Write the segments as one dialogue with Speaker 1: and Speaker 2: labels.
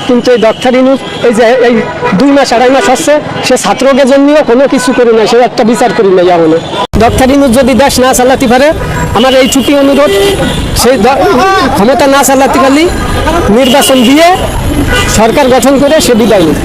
Speaker 1: কিন্তু এই ডক্টর ইউনূস এই যে এই 2 মাস 2.5 মাস হচ্ছে সে ছাত্রকে জন্যও কোনো কিছু করে নাই, সে একটা বিচার করি নাই। এমন ডক্টর ইউনূস যদি দেশ না চালাতে পারে, আমার এই ছুটি অনুরোধ, সেই ক্ষমতা না চালাতে পারলে নির্বাচন দিয়ে সরকার গঠন করে সে বিদায় নিক।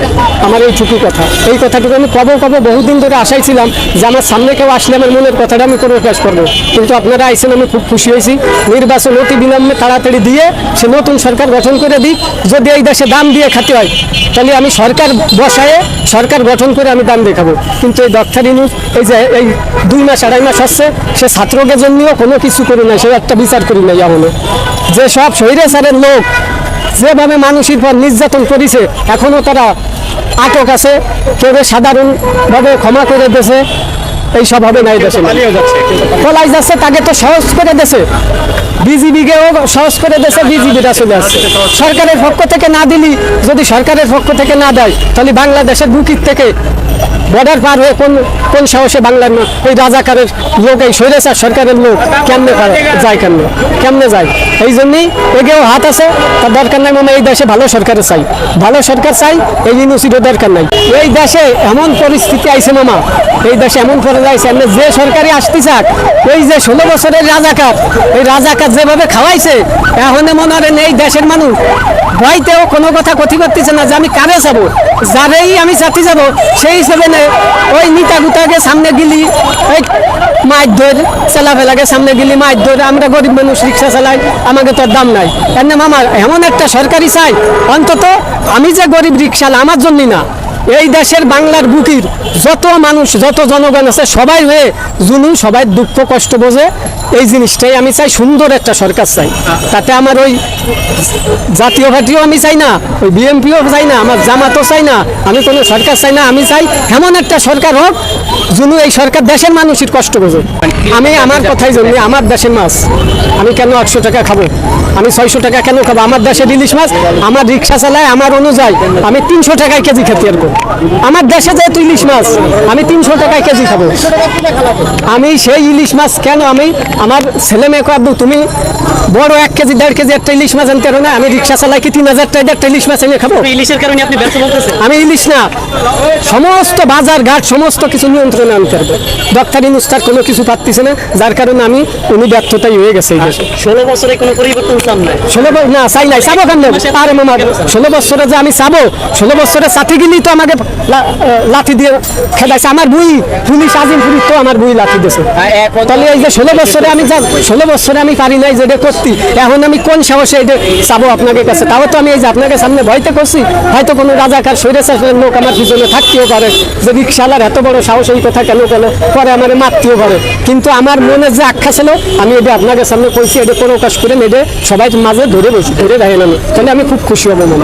Speaker 1: আমার এই ছুটি কথা, এই কথাটুকু আমি কবে বহুদিন ধরে আশাই ছিলাম যে আমার সামনে কেউ আসলে আমার মনের কথাটা আমি প্রকাশ করবো, কিন্তু আপনারা আইসেন, আমি খুব খুশি হয়েছি। নির্বাচন অতি বিলম্বে তাড়াতাড়ি দিয়ে সে নতুন সরকার গঠন করে দিক। যদি এই দেশে দাম দিয়ে খেতে হয় তাহলে আমি সরকার বসায়ে সরকার গঠন করে আমি দাম দেখাবো। কিন্তু এই ডক্টর ইউনূস এই যে এই 2 মাস 2.5 মাস হচ্ছে সে ছাত্রকে জন্যও কোনো কিছু করে নাই, সে একটা বিচার করি নাই। এমন যে সব স্বৈরাচারের লোক যেভাবে মানুষের পর নির্যাতন করেছে, এখনও তারা আটক আছে, কেউ সাধারণভাবে ক্ষমা করে দিয়েছে। এইসব হবে না, এই দেশে পলাই যাচ্ছে, তাকে তো সহজ করে দিয়েছে, বিজিবিকেও সহজ করে দিয়েছে, বিজিবিরা চলে আসছে। সরকারের পক্ষ থেকে না দিলি, যদি সরকারের পক্ষ থেকে না দেয় তাহলে বাংলাদেশের বুকির থেকে বর্ডার পার হয়ে কোন সাহসে বাংলার এই রাজাকারের লোক, এই স্বৈরাচার সরকারের লোক কেমনে যায়, কেমনে যায়? এই জন্যই এগেও হাত আছে, তার দরকার নাই। মানে এই দেশে ভালো সরকার চাই, ভালো সরকার চাই, এই ইউনিভার্সিটির দরকার নাই। এই দেশে এমন পরিস্থিতি আইছে মামা, এই দেশে এমন পরে যাইছে, যে সরকারি আসতে চাক, এই যে 16 বছরের রাজাকার, এই রাজাকার যেভাবে খাওয়াইছে, এখন মনে হয় এই দেশের মানুষ ভয়তেও কোনো কথা কথি করতেছে না যে আমি কারে যাবো, যারেই আমি চাতে যাবো সেই হিসেবে ওই নিতা গুতাকে সামনে গিলি, ওই মাছ ধর চেলাফেলাকে সামনে গিলি মাছ ধর। আমরা গরিব মানুষ, রিক্সা চালাই, আমাকে তোর দাম নাই। এমনি মামা এমন একটা সরকারি চাই, অন্তত আমি যে গরিব রিক্সালা আমার জন্যই না, এই দেশের বাংলার বুকির যত মানুষ, যত জনগণ আছে সবাই হয়ে জুনু সবাই দুঃখ কষ্ট বোঝে, এই জিনিসটাই আমি চাই। সুন্দর একটা সরকার চাই, তাতে আমার ওই জাতীয় পার্টিও আমি চাই না, ওই বিএনপিও চাই না, আমার জামাতও চাই না, আমি কোনো সরকার চাই না। আমি চাই এমন একটা সরকার হোক জুনু এই সরকার দেশের মানুষের কষ্ট বোঝে। আমি আমার কথাই জন্য, আমার দেশের মাছ আমি কেন 800 টাকা খাবো, আমি 600 টাকা কেন খাবো? আমার দেশের ইলিশ মাছ আমার রিক্সা চালায়, আমার অনুযায়ী আমি 300 টাকায় কেজি খেতে পারবো। আমার দেশে যেহেতু ইলিশ মাছ আমি 300 টাকায় কেজি খাবো। আমি সেই ইলিশ মাছ কেন, আমি আমার ছেলে মেয়ে কাঁদবো, তুমি বড় 1 কেজি 1.5 কেজি একটা ইলিশ মাছ আনতে পারো না, আমি রিক্সা চালাই কি 3000 টাকা একটা ইলিশ মাছ এনে খাবো?
Speaker 2: ইলিশের কারণে আপনি ব্যর্থ বলতেছেন?
Speaker 1: আমি ইলিশ না, সমস্ত বাজার ঘাট সমস্ত কিছু নিয়ন্ত্রণে আনতে পারবো। ডক্টর ইউনূস তার কোনো কিছু পারতেছে না, যার কারণে উনি ব্যর্থতাই হয়ে গেছে এই দেশে।
Speaker 2: 16 বছরে কোনো পরিবর্তন চান না?
Speaker 1: 16 না চাই নাই, চাবো কেন? আরে মামা 16 বছরে যে আমি চাবো, 16 বছরে চাতি গেলেই তো আমাকে লাঠি দিয়ে খেলাইছে। আমার বুই পুলিশ আজিম পুলিশ তো আমার বুই লাঠি দিয়েছে। তাহলে এই যে 16 বছরে আমি 16 বছরে আমি পারি নাই যেটা করতে, এখন আমি কোন সাহসে এটা চাবো আপনাকে কাছে? তাও তো আমি এই যে আপনাকে সামনে ভয়তে করছি, হয়তো কোনো রাজাকার স্বৈরাচারের লোক আমার পিছনে থাকতেও পারে যে রিক্সালার এত বড় সাহস এই কথা কেন বলে, পরে আমার মারতেও পারে। কিন্তু আমার মনে যে আখ্যা ছিল, আমি এটা আপনাকে সামনে কইছি, এটা প্রকাশ করে এটা সবাই মাঝে ধরে রাখেন আমি, তাহলে আমি খুব খুশি হবো মনে।